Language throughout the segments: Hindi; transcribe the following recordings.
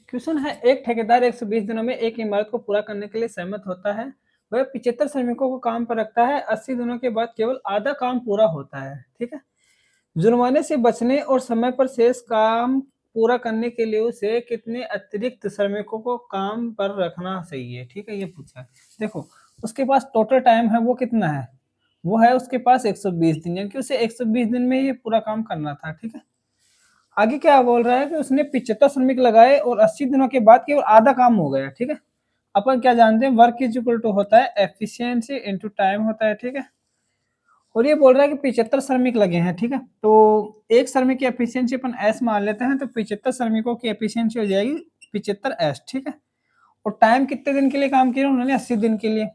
क्वेश्चन है, एक ठेकेदार 120 दिनों में एक इमारत को पूरा करने के लिए सहमत होता है। वह 75 श्रमिकों को काम पर रखता है। 80 दिनों के बाद केवल आधा काम पूरा होता है। ठीक है। जुर्माने से बचने और समय पर शेष काम पूरा करने के लिए उसे कितने अतिरिक्त श्रमिकों को काम पर रखना चाहिए? ठीक है, ये पूछा है। देखो, उसके पास टोटल टाइम है वो कितना है? वो है उसके पास 120 दिन, यानी कि उसे 120 दिन में ये पूरा काम करना था। ठीक है। आगे क्या बोल रहा है कि उसने 75 श्रमिक लगाए और 80 दिनों के बाद केवल आधा काम हो गया। ठीक है। अपन क्या जानते हैं, वर्क इज इक्वल टू होता है एफिशिएंसी इनटू टाइम होता है। ठीक है। और ये बोल रहा है कि 75 श्रमिक लगे हैं। ठीक है। तो एक श्रमिक की एफिशिएंसी अपन एस मान लेते हैं, तो 75 श्रमिकों की एफिशिएंसी हो जाएगी 75 एस। ठीक है। और टाइम कितने दिन के लिए काम किया उन्होंने? 80 दिन के लिए।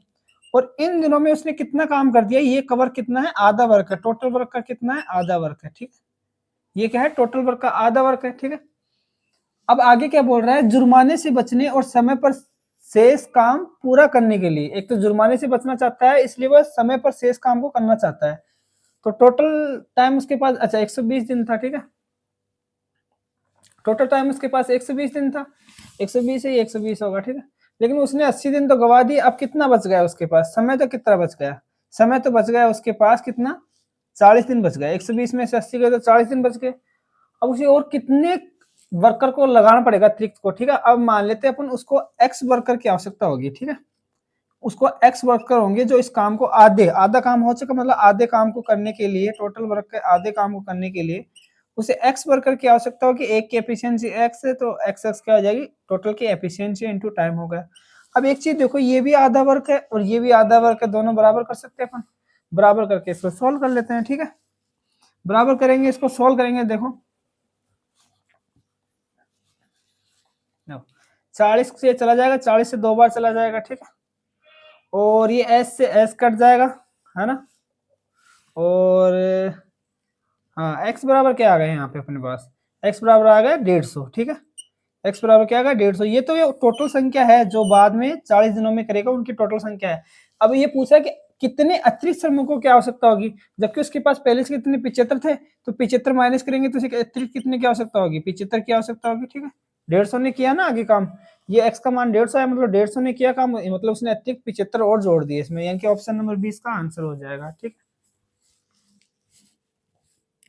और इन दिनों में उसने कितना काम कर दिया? ये कवर कितना है? आधा वर्क है। टोटल वर्क का कितना है? आधा वर्क है। ठीक है। ये क्या है? टोटल वर्क का आधा वर्क है। ठीक है। अब आगे क्या बोल रहा है? जुर्माने से बचने और समय पर शेष काम पूरा करने के लिए, एक तो जुर्माने से बचना चाहता है इसलिए वह समय पर शेष काम को करना चाहता है। तो टोटल टाइम उसके पास, अच्छा 120 दिन था। ठीक है। टोटल टाइम उसके पास 120 दिन था। 120 से 120 होगा। ठीक है। लेकिन उसने 80 दिन तो गवा दिए। अब कितना बच गया उसके पास? समय तो कितना बच गया? समय तो बच गया उसके पास कितना? 40 दिन बच गया। 120 में से 80 गए तो 40 दिन बच गए। अब उसे और कितने वर्कर को लगाना पड़ेगा अतिरिक्त को? ठीक है। अब मान लेते हैं अपन उसको एक्स वर्कर की आवश्यकता होगी। ठीक है। उसको एक्स वर्कर होंगे जो इस काम को आधा काम हो चुका, मतलब आधे काम को करने के लिए, टोटल वर्क के आधे काम को करने के लिए उसे एक्स वर्कर की आवश्यकता होगी। एक की एफिशिएंसी एक्स है तो एक्स एक्स क्या हो जाएगी? टोटल की एफिशिएंसी इनटू टाइम हो गया। अब एक चीज देखो, ये भी आधा वर्क है और ये भी आधा वर्क है, दोनों बराबर कर सकते हैं अपन। बराबर करके इसको सोल्व कर लेते हैं। ठीक है। बराबर करेंगे, इसको सोल्व करेंगे। देखो 40 से चला जाएगा, 40 से 2 बार चला जाएगा। ठीक है। और ये एस से एस कट जाएगा, है ना। और हाँ, एक्स बराबर क्या आ गया यहाँ पे अपने पास? एक्स बराबर आ गया 150। ठीक है। एक्स बराबर क्या आ गया? 150। ये तो ये टोटल संख्या है जो बाद में 40 दिनों में करेगा, उनकी टोटल संख्या है। अब ये पूछा कि कितने अतिरिक्त श्रमिकों की आवश्यकता होगी, जबकि उसके पास पहले से कितने 75 थे, तो 75 माइनस करेंगे तो उसे अतिरिक्त कितने की आवश्यकता होगी? 75 की आवश्यकता होगी। ठीक है। 150 ने किया ना आगे काम, ये एक्स का मान 150 है, मतलब 150 ने किया काम, मतलब उसने अतिरिक्त 75 और जोड़ दिए इसमें, यानी कि ऑप्शन नंबर 20 का आंसर हो जाएगा। ठीक है।